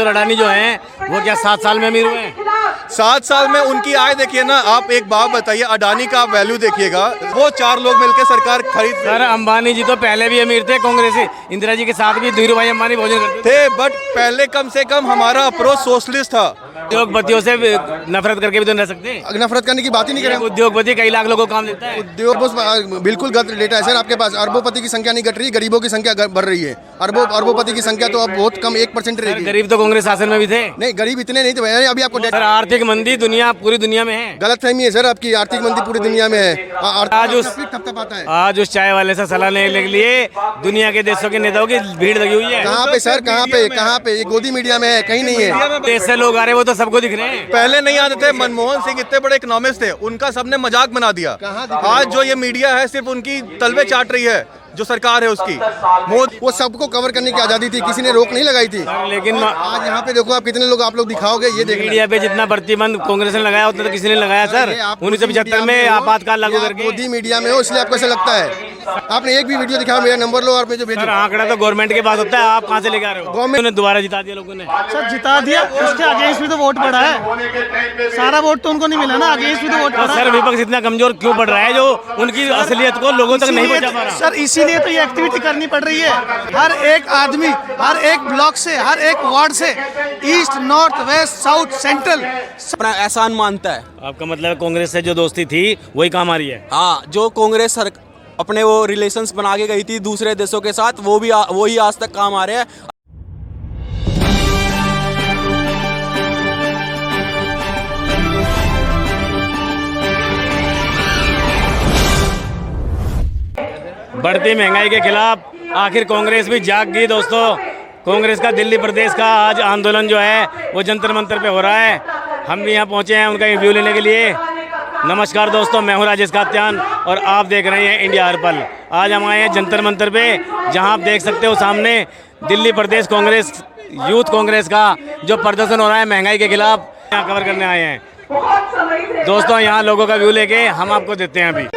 अडानी जो हैं वो क्या 7 साल में अमीर हुए हैं? 7 साल में उनकी आय देखिए ना। आप एक बात बताइए, अडानी का आप वैल्यू देखिएगा, वो 4 लोग मिलकर सरकार खरीद सर अंबानी जी तो पहले भी अमीर थे, कांग्रेसी इंदिरा जी के साथ भी धीरू भाई अंबानी भोजन करते थे, बट पहले कम से कम हमारा अप्रोच सोशलिस्ट था। उद्योगपतियों से नफरत करके भी तो रह सकते हैं। नफरत करने की बात ही नहीं करें। उद्योगपति कई लाख लोगों को काम देता है। उद्योग बिल्कुल गलत डेटा है सर आपके पास। अरबोपति की संख्या नहीं घट रही, गरीबों की संख्या बढ़ रही है। अरबोपति की संख्या तो अब बहुत कम 1% रहेगी। गरीब तो कांग्रेस शासन में भी थे। नहीं, गरीब इतने नहीं थे। अभी आपको सर आर्थिक मंदी दुनिया पूरी दुनिया में है। गलतफहमी है सर आपकी, आर्थिक मंदी पूरी दुनिया में है। आज उस चाय वाले से सलाह लेने के लिए दुनिया के देशों के नेताओं की भीड़ लगी हुई है। कहाँ पे सर, कहाँ पे? ये गोदी मीडिया में है, कहीं नहीं है। देश से लोग आ रहे हैं, वो तो सबको दिख रहे हैं। पहले नहीं आते थे। मनमोहन सिंह इतने बड़े इकोनॉमिस्ट थे, उनका सबने मजाक बना दिया। आज जो ये मीडिया है सिर्फ उनकी तलवे चाट रही है, जो सरकार है उसकी। वो सबको कवर करने की आजादी थी, किसी ने रोक नहीं लगाई थी। लेकिन आज यहाँ पे देखो आप कितने लोग आप लोग दिखाओगे, ये देखिए मीडिया पे जितना प्रतिबंध कांग्रेस ने लगाया उतना तो किसी ने लगाया सर। 1975 में आपातकाल लागू करके मोदी मीडिया में हो, इसलिए आपको ऐसा लगता है। आपने एक भी वीडियो दिखाया, मेरा नंबर लो और मैं जो भेजो। सर आंकड़ा तो गवर्नमेंट के पास होता है, आप कहाँ से लेकर आ रहे हो? गवर्नमेंट ने दोबारा जिता दिया लोगों ने। सर जिता दिया, उसके अगेंस्ट भी तो वोट पड़ा है। सारा वोट तो उनको नहीं मिला ना, अगेंस्ट भी तो वोट पड़ा। सर विपक्ष इतना कमजोर क्यों पड़ रहा है जो उनकी असलियत को लोगों तक नहीं पहुंचा पा रहा? सर इसीलिए तो ये एक्टिविटी करनी पड़ रही है। हर एक आदमी, हर एक ब्लॉक से, हर एक वार्ड से, east, north, west, south, central अपना एहसान मानता है। आपका मतलब कांग्रेस से जो दोस्ती थी वही काम आ रही है? हाँ, जो कांग्रेस अपने वो रिलेशंस बना के गई थी दूसरे देशों के साथ, वही आज तक काम आ रहे हैं। बढ़ती महंगाई के खिलाफ आखिर कांग्रेस भी जाग गई दोस्तों। कांग्रेस का दिल्ली प्रदेश का आज आंदोलन जो है वो जंतर मंतर पे हो रहा है। हम भी यहाँ पहुँचे हैं उनका रिव्यू लेने के लिए। नमस्कार दोस्तों, मैं हूँ राजेश कात्यान और आप देख रहे हैं इंडिया हर पल। आज हम आए हैं जंतर मंतर पे, जहाँ आप देख सकते हो सामने दिल्ली प्रदेश कांग्रेस यूथ कांग्रेस का जो प्रदर्शन हो रहा है महंगाई के खिलाफ, यहाँ कवर करने आए हैं दोस्तों। यहाँ लोगों का व्यू लेके हम आपको देते हैं। अभी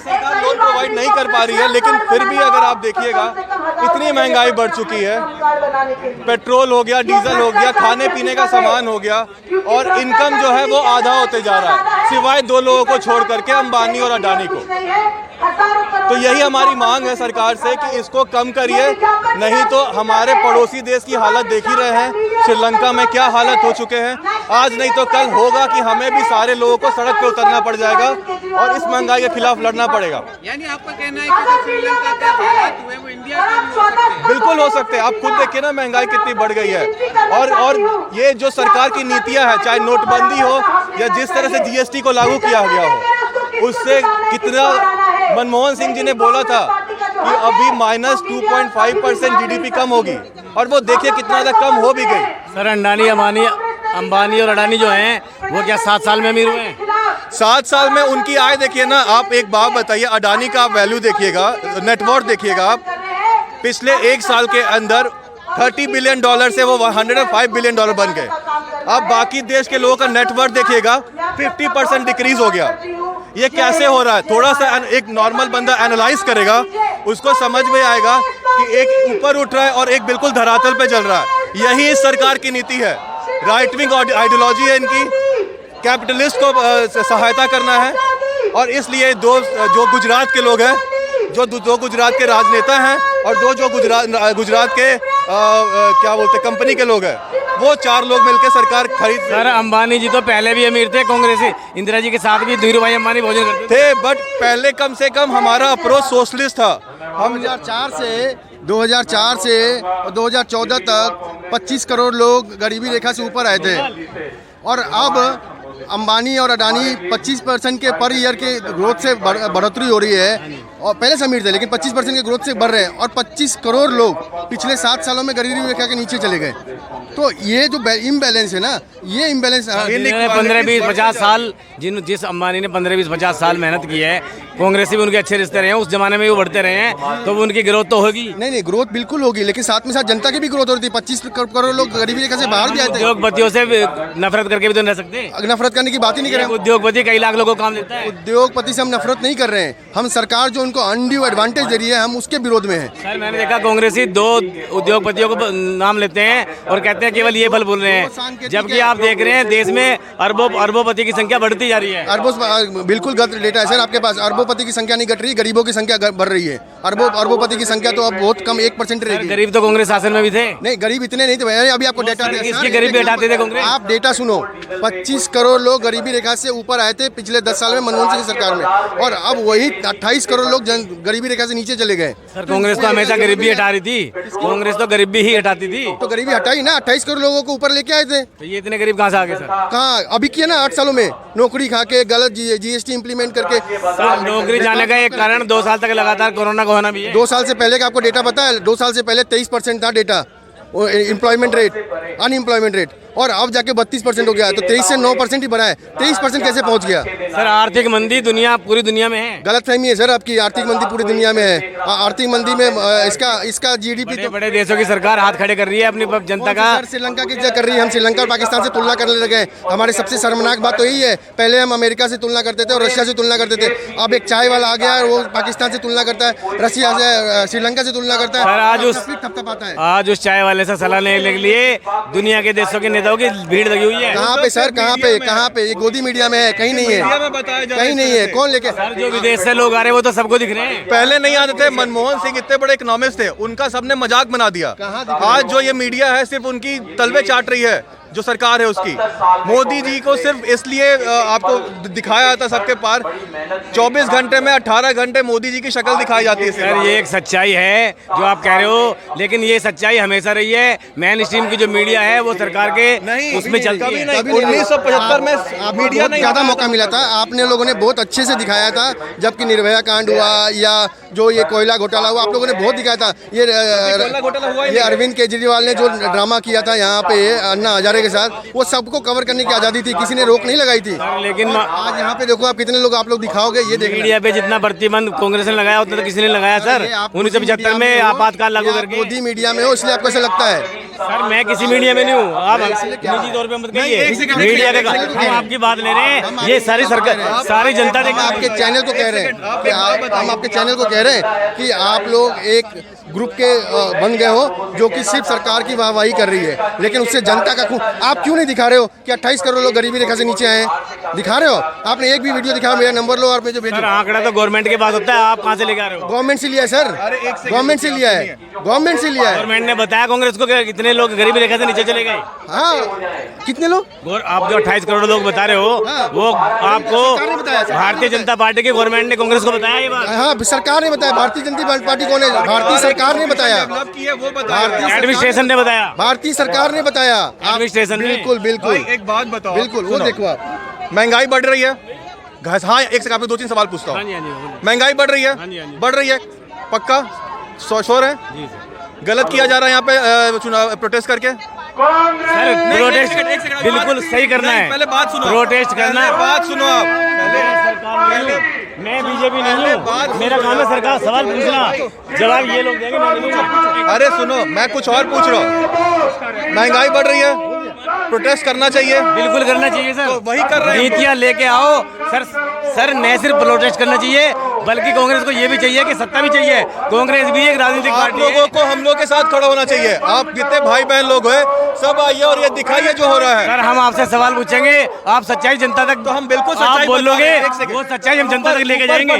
सरकार लोन प्रोवाइड नहीं कर पा रही है, लेकिन फिर भी अगर आप देखिएगा इतनी महंगाई बढ़ चुकी है। पेट्रोल हो गया, डीजल हो गया, खाने पीने का सामान हो गया, और इनकम जो है वो आधा होते जा रहा है, सिवाय 2 लोगों को छोड़ करके, अंबानी और अडानी को। तो यही हमारी मांग है सरकार से कि इसको कम करिए, नहीं तो हमारे पड़ोसी देश की हालत देख ही रहे हैं। श्रीलंका में क्या हालत हो चुके हैं। आज नहीं तो कल होगा कि हमें भी सारे लोगों को सड़क पे उतरना पड़ जाएगा और इस महंगाई के खिलाफ लड़ना पड़ेगा। यानी आपका कहना है कि श्रीलंका के हालात हुए वो इंडिया के भी हो सकते हैं? बिल्कुल हो सकते हैं। आप खुद देखिए ना महंगाई कितनी बढ़ गई है। और ये जो सरकार की नीतियां हैं, चाहे नोटबंदी हो या जिस तरह से जीएसटी को लागू किया गया हो, उससे कितना मनमोहन सिंह जी ने बोला था कि अभी -2.5% जीडीपी कम होगी, और वो देखिए कितना ज़्यादा कम हो भी गई। सर अंबानी और अडानी जो हैं वो क्या 7 साल में अमीर हुए हैं? 7 साल में उनकी आय देखिए ना। आप एक बात बताइए, अडानी का आप वैल्यू देखिएगा, नेटवर्थ देखिएगा आप। पिछले 1 साल के अंदर $30 बिलियन से वो $105 बिलियन बन गए। अब बाकी देश के लोगों का नेटवर्थ देखिएगा, 50% डिक्रीज हो गया। ये कैसे हो रहा है? थोड़ा सा एक नॉर्मल बंदा एनालाइज करेगा, उसको समझ में आएगा कि एक ऊपर उठ रहा है और एक बिल्कुल धरातल पे चल रहा है। यही इस सरकार की नीति है। राइट विंग आइडियोलॉजी है इनकी, कैपिटलिस्ट को सहायता करना है। और इसलिए जो गुजरात के लोग हैं, जो 2 गुजरात के राजनेता हैं, और जो गुजरात के क्या बोलते कंपनी के लोग हैं, वो 4 लोग मिलकर सरकार खरीद। सर अंबानी जी तो पहले भी अमीर थे, कांग्रेसी इंदिरा जी के साथ भी धीरू भाई अंबानी भोजन करते थे, बट पहले कम से कम हमारा अप्रोच सोशलिस्ट था। हम 2004 से 2014 तक 25 करोड़ लोग गरीबी रेखा से ऊपर आए थे, और अब अंबानी और अडानी 25% के पर ईयर के ग्रोथ से बढ़ोतरी हो रही है। और पहले से अमीर थे लेकिन 25% के ग्रोथ से बढ़ रहे हैं, और 25 करोड़ लोग पिछले 7 सालों में गरीबी रेखा के नीचे चले गए। तो ये जो इम्बैलेंस है ना, ये इम्बैलेंस 15-20-50 साल जिस अंबानी ने 15-20-50 साल मेहनत की है, कांग्रेस से भी उनके अच्छे रिश्ते रहे हैं, उस जमाने में भी वो बढ़ते रहे हैं, तो वो उनकी ग्रोथ तो होगी। नहीं, ग्रोथ बिल्कुल होगी, लेकिन साथ में साथ जनता की भी ग्रोथ हो रही थी। 25 करोड़ लोग गरीबी रेखा से बाहर भी आए थे। उद्योगपतियों से भी नफरत करके भी तो नहीं रह सकते। नफरत करने की बात ही नहीं कर रहे हैं। उद्योगपति कई लाख लोगों को काम देता है। उद्योगपति से हम नफरत नहीं कर रहे हैं, हम सरकार जो उनको अनड्यू एडवांटेज दे रही है, हम उसके विरोध में हैं। सर मैंने देखा कांग्रेसी 2 उद्योगपतियों को नाम लेते हैं और कहते हैं केवल ये फल बोल रहे हैं, जबकि आप देख रहे हैं देश में अरबोपति की संख्या बढ़ती जा रही है। बिल्कुल गलत डेटा है सर आपके पास। अरबोपति की संख्या नहीं घट रही, गरीबों की संख्या बढ़ रही है। अरबोपति की संख्या तो अब बहुत कम 1% रहेगी। गरीब तो कांग्रेस शासन में भी थे। नहीं, गरीब इतने नहीं थे। मैंने अभी आपको डेटा दिया। किसकी गरीबी हटाते थे कांग्रेस? आप डेटा सुनो, 25 करोड़ लोग गरीबी रेखा से ऊपर आए थे पिछले 10 साल में मनमोहन सिंह सरकार में, और अब वही 28 करोड़ लोग गरीबी रेखा से नीचे चले गए। सर कांग्रेस तो हमेशा गरीबी हटा रही थी, कांग्रेस तो गरीबी ही हटाती थी। तो गरीबी हटाई ना, 28 करोड़ लोगों को ऊपर लेके आए थे। तो ये इतने गरीब कहाँ से आ गए सर? कहाँ अभी किया ना 8 सालों में, नौकरी खा के गलत GST इंप्लीमेंट करके। सर नौकरी जाने का एक कारण 2 साल तक लगातार कोरोना का होना भी है। 2 साल से पहले का आपको डेटा पता है? 2 साल से पहले 23% था data employment rate, unemployment rate, और अब जाके 32% हो गया है। तो 23 से 9% ही बढ़ा है, 23% कैसे पहुंच गया? सर आर्थिक मंदी पूरी दुनिया में है। गलतफहमी है सर आपकी, आर्थिक मंदी पूरी दुनिया में है। आर्थिक मंदी में इसका GDP तो बड़े देशों की सरकार हाथ खड़े कर रही है अपनी जनता का। श्रीलंका की कर रही है। हम श्रीलंका और पाकिस्तान से तुलना करने लगे। हमारे सबसे शर्मनाक बात तो यही है, पहले हम अमेरिका से तुलना करते थे और रशिया से तुलना करते थे, अब एक चाय वाला आ गया है, वो पाकिस्तान से तुलना करता है, रशिया से, श्रीलंका से तुलना करता है। सर आज उस चाय वाले से सलाह लेने के लिए दुनिया के देशों के नेताओं की भीड़ लगी हुई है। कहाँ पे सर, कहाँ पे? ये गोदी मीडिया में है, कहीं नहीं है, कहीं नहीं है। कौन लेके? सर जो विदेश से लोग आ रहे हैं वो तो सबको दिख रहे हैं। पहले नहीं आते थे। मनमोहन सिंह इतने बड़े इकोनॉमिस्ट थे, उनका सबने मजाक बना दिया। आज जो ये मीडिया है सिर्फ उनकी तलवे चाट रही है, जो सरकार है उसकी। मोदी जी को सिर्फ इसलिए आपको दिखाया जाता सबके पार, 24 घंटे में 18 घंटे मोदी जी की शक्ल दिखाई जाती है। सर ये एक सच्चाई है जो आप कह रहे हो, लेकिन ये सच्चाई हमेशा रही है। मेन स्ट्रीम की जो मीडिया है वो सरकार के उसमें चलती है। 1975 में मीडिया नहीं ज़्यादा मौका मिला था, आपने लोगों ने बहुत अच्छे से दिखाया था। जबकि निर्भया कांड हुआ या जो ये कोयला घोटाला हुआ, आप लोगों ने बहुत दिखाया था। ये अरविंद केजरीवाल ने जो ड्रामा किया था यहाँ पे अन्ना हजारे के साथ, वो सबको कवर करने की आजादी थी, किसी ने रोक नहीं लगाई थी। लेकिन आज यहाँ पे देखो आप कितने लोग आप लोग दिखाओगे, ये देखिए मीडिया पे जितना प्रतिबंध कांग्रेस ने लगाया उतना तो किसी ने लगाया सर। 1975 में आपातकाल लागू करके। मोदी मीडिया में हो इसलिए आपको ऐसा लगता है? सर मैं किसी मीडिया में नहीं हूँ, आप निजी तौर पे मत कहिए। मीडिया का हम आपकी बात ले रहे हैं, ये सारी सरकार सारी जनता देख। आपके चैनल को कह रहे हैं कि हम आपके चैनल को कह रहे हैं कि आप लोग एक ग्रुप के बन गए हो जो कि सिर्फ सरकार की वाहवाही कर रही है, लेकिन उससे जनता का खून आप क्यों नहीं दिखा रहे हो कि 28 करोड़ लोग गरीबी रेखा से नीचे आए हैं? दिखा रहे हो? आपने एक भी वीडियो दिखाया? मेरा नंबर लो और मुझे भेजो। आंकड़ा तो गवर्नमेंट के पास होता है, आप कहाँ से लेकर आ रहे हो? गवर्नमेंट से लिया है सर, गवर्नमेंट से लिया है, गवर्नमेंट से लिया है। गवर्नमेंट ने बताया कांग्रेस को कि कितने लोग गरीबी रेखा से नीचे चले गए। हाँ, कितने लोग? आप जो 28 करोड़ लोग बता रहे हो, वो आपको भारतीय जनता पार्टी के गवर्नमेंट ने कांग्रेस को बताया ये बात? हाँ, सरकार ने बताया। भारतीय जनता पार्टी कौन है? भारतीय सरकार ने बताया, एडमिनिस्ट्रेशन ने बताया, भारतीय सरकार ने बताया। एडमिनिस्ट्रेशन ने। बिल्कुल बिल्कुल एक बात बताओ, बिल्कुल, वो देखो आप। महंगाई बढ़ रही है। हाँ, एक से आपको 2-3 सवाल पूछता हूँ। महंगाई बढ़ रही है, बढ़ रही है, पक्का शोर है? गलत किया जा रहा है यहाँ पे चुनाव प्रोटेस्ट करके? सर प्रोटेस्ट बिल्कुल सही करना है, पहले बात सुनो, प्रोटेस्ट करना है। बात सुनो आप पहले। मैं बीजेपी नहीं हूँ, मेरा काम है सरकार सवाल पूछना, जवाब ये लोग देंगे, मैं नहीं दूंगा। अरे सुनो, मैं कुछ और पूछ रहा हूँ। महंगाई बढ़ रही है, प्रोटेस्ट करना चाहिए? बिल्कुल करना चाहिए सर, तो वही कर रहे हैं। नीतियाँ लेके आओ सर। सर न सिर्फ प्रोटेस्ट करना चाहिए, बल्कि कांग्रेस को ये भी चाहिए कि सत्ता भी चाहिए। कांग्रेस भी एक राजनीतिक पार्टी है। लोगों को हम लोग के साथ खड़ा होना चाहिए। आप जितने भाई बहन लोग हैं सब आइए और ये दिखाइए जो हो रहा है। सर हम आपसे सवाल पूछेंगे, आप सच्चाई जनता तक, तो हम बिल्कुल आप सच्चाई बोलोगे, बताएंगे। वो सच्चाई हम जनता तक लेके जाएंगे।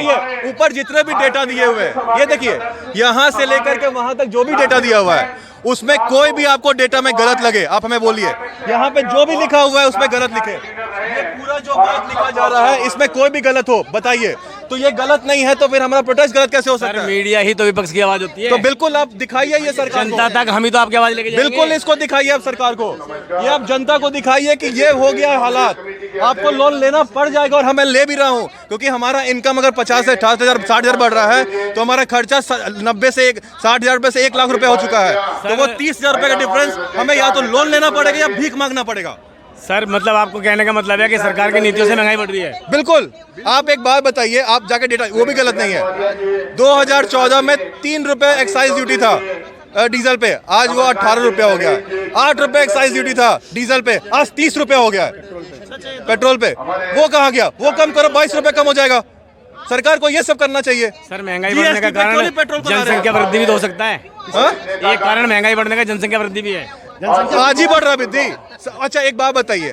ऊपर जितने भी डेटा दिए हुए हैं, ये देखिए, यहाँ से लेकर के वहां तक जो भी डेटा दिया हुआ है, उसमें कोई भी आपको डेटा में गलत लगे आप हमें बोलिए। यहाँ पे जो भी लिखा हुआ है उसमें गलत लिखे। ये पूरा जो बात लिखा जा रहा है इसमें कोई भी गलत हो बताइए। तो ये गलत नहीं है तो फिर हमारा प्रोटेस्ट गलत कैसे हो सकता है? मीडिया ही तो विपक्ष की आवाज होती है। तो बिल्कुल आप दिखाइए ये सरकार को। जनता तक हम ही तो आपकी आवाज लेके जाएंगे। बिल्कुल इसको दिखाइए आप सरकार को, ये आप जनता को दिखाइए कि ये हो गया हालात, आपको लोन लेना पड़ जाएगा। और मैं ले भी रहा हूँ, क्योंकि हमारा इनकम अगर 50 से 60,000 60,000 बढ़ रहा है तो हमारा खर्चा 90 से 60,000 रुपए से 1 लाख रुपए हो चुका है। तो वो 30,000 रुपए का डिफरेंस हमें या तो लोन लेना पड़ेगा या भीख मांगना पड़ेगा। सर मतलब आपको कहने का मतलब है कि सरकार की नीतियों से महंगाई बढ़ रही है। बिल्कुल। आप एक बात बताइए, आप जाके डेटा, वो भी गलत नहीं है। 2014 में 3 रुपए एक्साइज ड्यूटी था डीजल पे, आज वो 18 रुपया हो गया है। 8 रुपए एक्साइज ड्यूटी था डीजल पे, आज 30 रुपया हो गया है पेट्रोल पे। वो कहाँ गया? वो कम करो, 22 रुपए कम हो जाएगा। सरकार को ये सब करना चाहिए। सर महंगाई बढ़ने का कारण जनसंख्या वृद्धि भी तो हो सकता है। एक कारण महंगाई बढ़ने का जनसंख्या वृद्धि भी है। आज ही बढ़ रहा वृद्धि। अच्छा एक बात बताइए,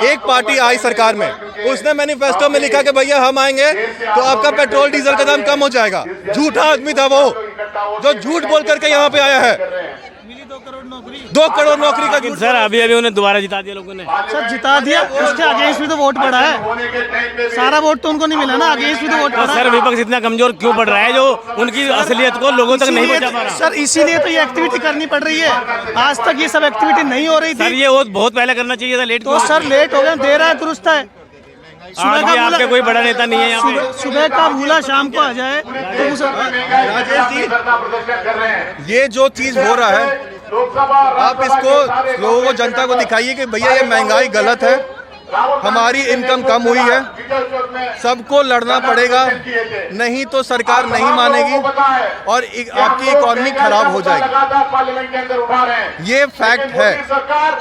एक पार्टी आई सरकार में, उसने मैनिफेस्टो में लिखा कि भैया हम आएंगे तो आपका पेट्रोल डीजल का दाम कम हो जाएगा। झूठा आदमी था वो, जो झूठ बोल करके यहाँ पे आया है। 2 करोड़ नौकरी का लेकिन सर अभी उन्हें दोबारा जिता दिया लोगों ने। सर जिता दिया, उसके अगेंस्ट भी तो वोट पड़ा है। सारा वोट तो उनको नहीं मिला ना, अगेंस्ट भी तो वोट तो पड़ा सर है। विपक्ष इतना कमजोर क्यों पड़ रहा है जो उनकी असलियत को लोगों तक नहीं पहुंचा पा रहा? सर इसीलिए तो ये एक्टिविटी करनी पड़ रही है। आज तक ये सब एक्टिविटी नहीं हो रही सर थी, ये बहुत पहले करना चाहिए था, लेट तो सर लेट हो गया, देर है दुरुस्त है। आज भी आपके कोई बड़ा नेता नहीं है यहाँ पे। सुबह का भूला शाम को आ जाए तो उस ये जो चीज हो रहा है, आप इसको लोगों को, जनता को दिखाइए कि भैया ये महंगाई गलत है, हमारी इनकम कम हुई है, सबको लड़ना पड़ेगा, नहीं तो सरकार नहीं मानेगी और आपकी इकोनॉमी खराब हो जाएगी। ये फैक्ट है।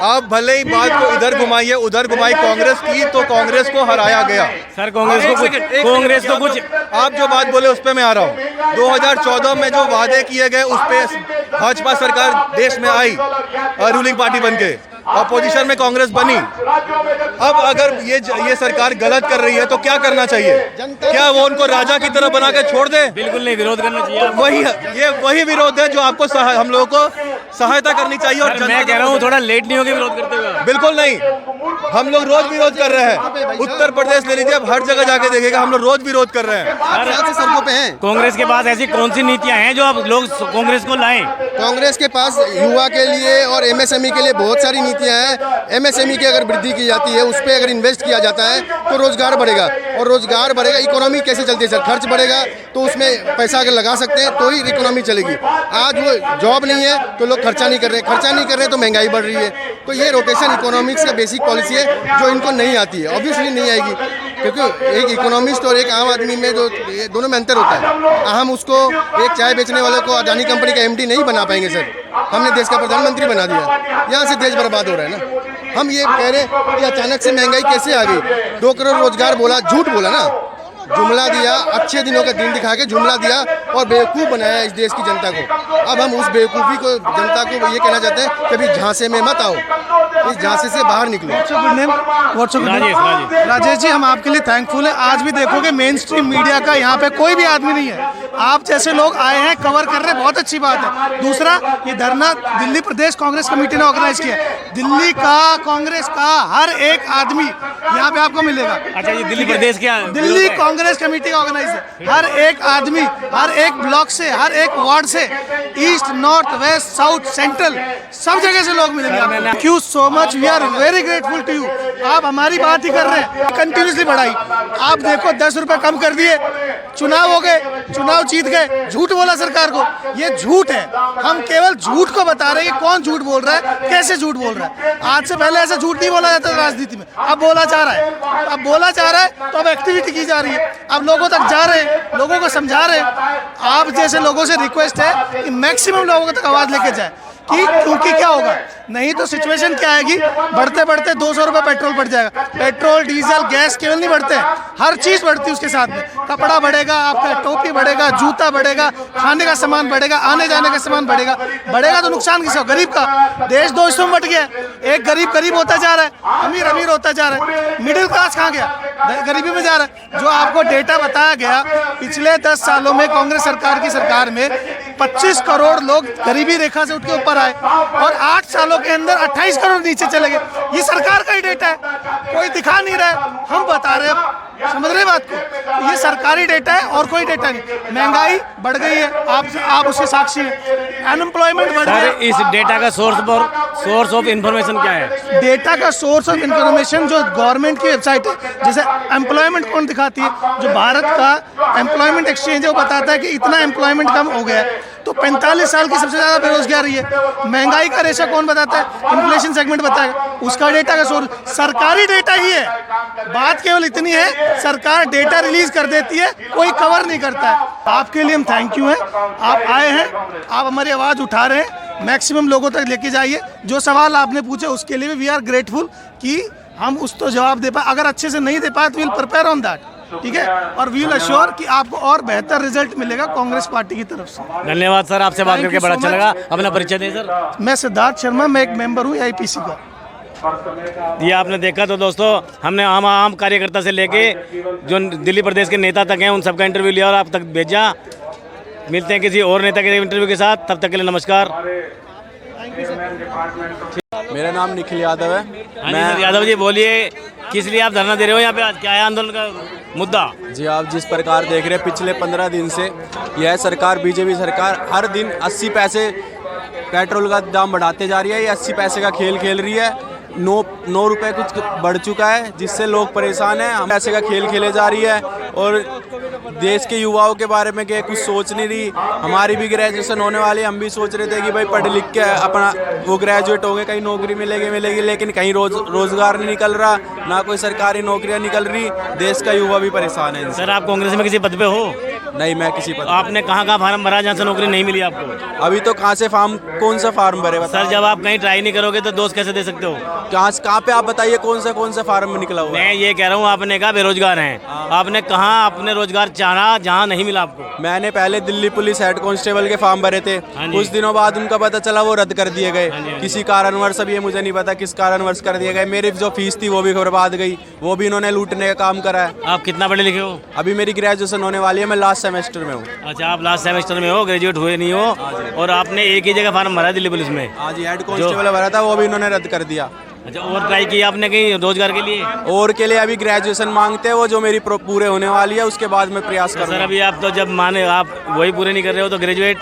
आप भले ही बात को इधर घुमाइए उधर घुमाइए, कांग्रेस की तो कांग्रेस को हराया गया। सर कांग्रेस को कुछ आप जो बात बोले उस पे मैं आ रहा हूँ। 2014 में जो वादे किए गए उस पे भाजपा सरकार देश में आई, रूलिंग पार्टी बनके, अपोजिशन में कांग्रेस बनी। अब अगर ये सरकार गलत कर रही है तो क्या करना चाहिए? क्या वो उनको राजा की तरह बना के छोड़ दे? बिल्कुल नहीं, विरोध करना चाहिए। वही विरोध है जो आपको हम लोगों को सहायता करनी चाहिए। और मैं कह रहा हूँ थोड़ा लेट नहीं होगी विरोध करते हुए। बिल्कुल नहीं, हम लोग रोज विरोध कर रहे हैं। उत्तर प्रदेश ले लीजिए, अब हर जगह जाके देखिएगा हम लोग रोज विरोध कर रहे हैं। सड़कों पे हैं। कांग्रेस के पास ऐसी कौन सी नीतियां हैं जो आप लोग कांग्रेस को लाएं? कांग्रेस के पास युवा के लिए और एमएसएमई के लिए बहुत सारी नीतियां हैं। एमएसएमई की अगर वृद्धि की जाती है, उस पर अगर इन्वेस्ट किया जाता है तो रोजगार बढ़ेगा, और रोजगार बढ़ेगा, इकोनॉमी कैसे चलती है सर? खर्च बढ़ेगा तो उसमें पैसा अगर लगा सकते हैं तो ही इकोनॉमी चलेगी। आज वो जॉब नहीं है तो लोग खर्चा नहीं कर रहे, खर्चा नहीं कर रहे तो महंगाई बढ़ रही है। तो ये रोटेशन इकोनॉमिक्स का बेसिक पॉलिसी है जो इनको नहीं आती है, ऑब्वियसली नहीं आएगी, क्योंकि एक इकोनॉमिस्ट और एक आम आदमी में जो दोनों में अंतर होता है। हम उसको एक चाय बेचने वाले को अडानी कंपनी का एमडी नहीं बना पाएंगे सर। हमने देश का प्रधानमंत्री बना दिया, यहाँ से देश बर्बाद हो रहा है ना। हम ये कह रहे हैं कि अचानक से महंगाई कैसे आ गई? 2 करोड़ रोजगार बोला, झूठ बोला ना, जुमला दिया, अच्छे दिनों का दिन दिखा के जुमला दिया और बेवकूफ़ बनाया इस देश की जनता को। अब हम उस बेवकूफ़ी को, जनता को ये कहना चाहते हैं कभी झांसे में मत आओ, इस झांसे से बाहर निकलो। राजेश जी, हम आपके लिए थैंकफुल हैं। आज भी देखोगे मेन स्ट्रीम मीडिया का यहाँ पे कोई भी आदमी नहीं है, आप जैसे लोग आए हैं, कवर कर रहे हैं, बहुत अच्छी बात है। दूसरा, ये धरना दिल्ली प्रदेश कांग्रेस कमेटी ने ऑर्गेनाइज किया है। दिल्ली का कांग्रेस का हर एक आदमी यहाँ पे आपको मिलेगा। अच्छा, ये दिल्ली प्रदेश क्या? दिल्ली कांग्रेस कमेटी का ऑर्गेनाइज है। हर एक आदमी, हर एक ब्लॉक से, हर एक वार्ड से, east, north, west, south, central, सब जगह से लोग मिलेंगे। Thank you so much, we are very grateful to you. आप हमारी बात ही कर रहे हैं, कंटिन्यूसली बढ़ाई। आप देखो 10 रुपए कम कर दिए, चुनाव हो गए, चुनाव जीत गए, झूठ बोला सरकार को। ये झूठ है, हम केवल झूठ को बता रहे हैं कि कौन झूठ बोल रहा है, कैसे झूठ बोल रहा है। आज से पहले ऐसा झूठ नहीं बोला जाता राजनीति में, अब बोला जा रहा है। अब बोला जा रहा है तो अब एक्टिविटी की जा रही है, अब लोगों तक जा रहे हैं, लोगों को समझा रहे हैं। आप जैसे लोगों से रिक्वेस्ट है कि मैक्सिमम लोगों तक आवाज़ लेके जाए, क्योंकि क्या होगा, नहीं तो सिचुएशन क्या आएगी, बढ़ते बढ़ते 200 रुपये पेट्रोल बढ़ जाएगा। पेट्रोल, डीजल, गैस केवल नहीं बढ़ते, हर चीज़ बढ़ती है उसके साथ में। कपड़ा बढ़ेगा, आपका टोपी बढ़ेगा, जूता बढ़ेगा, खाने का सामान बढ़ेगा, आने जाने का सामान बढ़ेगा तो नुकसान किसका? गरीब का। देश 2 हिस्सों में बट गया है, एक गरीब होता जा रहा है, अमीर होता जा रहा है, मिडिल क्लास कहाँ गया? गरीबी में जा रहा है। जो आपको डेटा बताया गया, पिछले 10 सालों में कांग्रेस सरकार की सरकार में 25 करोड़ लोग गरीबी रेखा से उठ के ऊपर आए और 8 सालों के अंदर 28 करोड़ नीचे चले गए। ये सरकार का ही डेटा है, कोई दिखा नहीं रहा है, हम बता रहे हैं। समझ रहे हैं बात को? ये सरकारी डेटा है और कोई डेटा नहीं। महंगाई बढ़ गई है, आप उसके साक्षी हैं। अनएम्प्लॉयमेंट बढ़ गया। सर, इस डेटा का सोर्स ऑफ इंफॉर्मेशन क्या है? डेटा का सोर्स ऑफ इंफॉर्मेशन जो गवर्नमेंट की वेबसाइट है, जैसे एम्प्लॉयमेंट कौन दिखाती है, जो भारत का एम्प्लॉयमेंट एक्सचेंज है वो बताता है कि इतना एम्प्लॉयमेंट कम हो गया है। तो 45 साल की सबसे ज़्यादा बेरोजगारी है। महंगाई का रेशा कौन बताता है? इन्फ्लेशन सेगमेंट बताएगा, उसका डेटा का सोर्स सरकारी डेटा ही है। बात केवल इतनी है, सरकार डेटा रिलीज कर देती है, कोई कवर नहीं करता है। आपके लिए हम थैंक यू हैं, आप आए हैं, आप हमारी आवाज़ उठा रहे हैं, मैक्सिमम लोगों तक लेके जाइए। जो सवाल आपने पूछे उसके लिए भी वी आर ग्रेटफुल कि हम उस तो जवाब दे पाए। अगर अच्छे से नहीं दे पाए तो विल प्रिपेयर ऑन दैट, ठीक है। और वी विल अश्योर कि आपको और बेहतर रिजल्ट मिलेगा कांग्रेस पार्टी की तरफ से। धन्यवाद सर, आपसे बात Thank करके you बड़ा so अच्छा much. लगा। अपना परिचय दें सर। मैं सिद्धार्थ शर्मा, मैं एक मेंबर हूँ AIPC का। ये आपने देखा तो दोस्तों, हमने आम कार्यकर्ता से लेके जो दिल्ली प्रदेश के नेता तक हैं उन सबका इंटरव्यू लिया और आप तक भेजा। मिलते हैं किसी और नेता के इंटरव्यू के साथ, तब तक के लिए नमस्कार। मेरा नाम निखिल यादव है। हाँ जी सर, यादव जी बोलिए, किस लिए आप धरना दे रहे हो यहाँ पे? आज क्या है आंदोलन का मुद्दा? जी, आप जिस प्रकार देख रहे हैं पिछले 15 दिन से यह सरकार, बीजेपी सरकार हर दिन 80 पैसे पेट्रोल का दाम बढ़ाते जा रही है। ये 80 पैसे का खेल खेल रही है। 9 रुपये कुछ बढ़ चुका है, जिससे लोग परेशान हैं। हम पैसे का खेल खेले जा रही है और देश के युवाओं के बारे में क्या कुछ सोच नहीं रही। हमारी भी ग्रेजुएशन होने वाली है, हम भी सोच रहे थे कि भाई पढ़ लिख के अपना वो ग्रेजुएट होंगे, कहीं नौकरी मिलेगी, लेकिन कहीं रोजगार नहीं निकल रहा, ना कोई सरकारी नौकरियां निकल रही। देश का युवा भी परेशान है। सर, आप कांग्रेस में किसी पद पे हो? नहीं, मैं किसी पद। आपने कहाँ फार्म भरा जहाँ से नौकरी नहीं मिली आपको? अभी तो कहाँ से कौन सा फार्म भरे? सर, जब आप कहीं ट्राई नहीं करोगे तो दोस्त कैसे दे सकते हो? कहाँ पे आप बताइए कौन सा फार्म में निकला हुआ? मैं ये कह रहा हूँ, आपने कहा बेरोजगार हैं, आपने कहाँ अपने रोजगार चाहा जहाँ नहीं मिला आपको? मैंने पहले दिल्ली पुलिस हेड कांस्टेबल के फॉर्म भरे थे। हाँ जी। कुछ दिनों बाद उनका पता चला वो रद्द कर दिए गए। हाँ जी। किसी कारणवश, अब ये मुझे नहीं पता किस कारणवश कर दिए गए। मेरी जो फीस थी वो भी बर्बाद गई, वो भी इन्होंने लूटने का काम करा है। आप कितना पढ़े लिखे हो? अभी मेरी ग्रेजुएशन होने वाली है, मैं लास्ट सेमेस्टर में हूँ। अच्छा, आप लास्ट सेमेस्टर में हो, ग्रेजुएट हुए नहीं हो, और आपने एक ही जगह फार्म भरा दिल्ली पुलिस में? हाँ जी, हेड कांस्टेबल भरा था, वो भी इन्होंने रद्द कर दिया। अच्छा, और ट्राई किया आपने कहीं रोजगार के लिए? और के लिए अभी ग्रेजुएशन मांगते हैं वो, जो मेरी पूरे होने वाली है, उसके बाद मैं प्रयास सर, करूँगा। अभी आप तो जब माने आप वही पूरे नहीं कर रहे हो तो ग्रेजुएट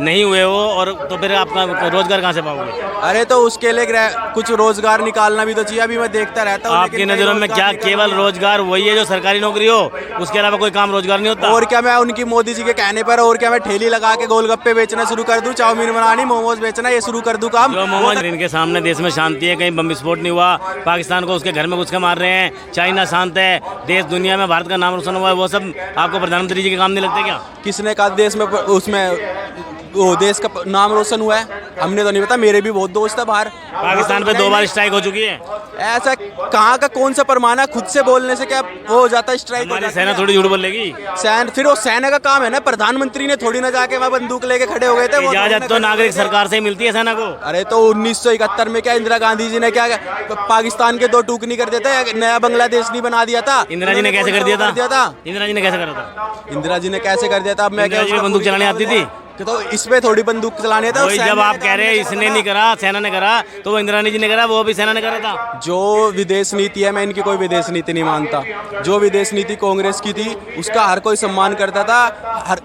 नहीं हुए हो, और तो फिर आपका रोजगार कहाँ से पाओगे? अरे तो उसके लिए कुछ रोजगार निकालना भी तो चाहिए। अभी मैं देखता रहता हूँ। आपकी नज़रों में क्या केवल रोजगार वही है जो सरकारी नौकरी हो, उसके अलावा कोई काम रोजगार नहीं होता? और क्या, मैं उनकी मोदी जी के कहने पर और क्या मैं ठेली लगा के गोलगप्पे बेचना शुरू कर दूं, चाउमीन बनानी, मोमोज बेचना, ये शुरू कर दूं काम? जो मोमोज, इनके सामने देश में शांति है, कहीं बम विस्फोट नहीं हुआ, पाकिस्तान को उसके घर में घुस के मार रहे हैं, चाइना शांत है, देश दुनिया में भारत का नाम रोशन हुआ है, वो सब आपको प्रधानमंत्री जी के काम नहीं लगते क्या? किसने कहा देश में उसमें वो देश का नाम रोशन हुआ है? हमने तो नहीं पता, मेरे भी बहुत दोस्त है बाहर। पाकिस्तान पे 2 बार स्ट्राइक हो चुकी है। ऐसा कहाँ का कौन सा परमाना? खुद से बोलने से क्या वो हो जाता है स्ट्राइक? हमारी सेना थोड़ी झूठ बोलेगी। फिर वो सेना का काम है ना, प्रधानमंत्री ने थोड़ी ना जाके वहाँ बंदूक लेके खड़े हो गए थे। वो इजाजत तो नागरिक सरकार से ही मिलती है सेना को। अरे तो 1971 में क्या इंदिरा गांधी जी ने क्या पाकिस्तान के 2 टुकड़े कर देते, नया बांग्लादेश नहीं बना दिया था? इंदिरा जी ने कैसे कर दिया था? इंदिरा जी ने कैसे करा था? इंदिरा जी ने कैसे कर दिया था? अब मैं क्या, बंदूक चलाने आती थी? तो इसमें थोड़ी बंदूक चलाने था। जब आप कह रहे हैं इसने नहीं करा, सेना ने करा, तो वो इंदिरा जी ने करा, वो भी सेना ने करा था। जो विदेश नीति है, मैं इनकी कोई विदेश नीति नहीं मानता। जो विदेश नीति कांग्रेस की थी उसका हर कोई सम्मान करता था, हर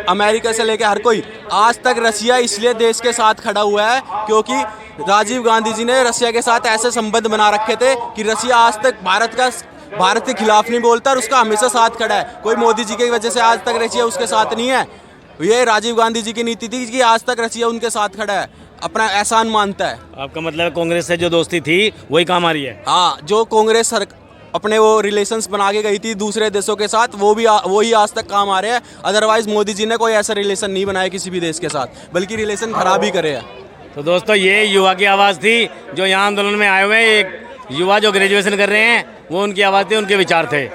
अमेरिका से लेकर हर कोई। आज तक रसिया इसलिए देश के साथ खड़ा हुआ है क्योंकि राजीव गांधी जी ने रसिया के साथ ऐसे संबंध बना रखे थे कि रसिया आज तक भारत के खिलाफ नहीं बोलता और उसका हमेशा साथ खड़ा है। कोई मोदी जी की वजह से आज तक रसिया उसके साथ नहीं है। ये राजीव गांधी जी की नीति थी कि आज तक रसिया उनके साथ खड़ा है, अपना एहसान मानता है। आपका मतलब है कांग्रेस से जो दोस्ती थी वही काम आ रही है? हाँ, जो कांग्रेस अपने वो रिलेशंस बना के गई थी दूसरे देशों के साथ, वही आज तक काम आ रहे हैं। अदरवाइज मोदी जी ने कोई ऐसा रिलेशन नहीं बनाया किसी भी देश के साथ, बल्कि रिलेशन खराब ही करे हैं। तो दोस्तों, ये युवा की आवाज़ थी जो यहाँ आंदोलन में आए हुए हैं। एक युवा जो ग्रेजुएशन कर रहे हैं, वो उनकी आवाज़ थी, उनके विचार थे।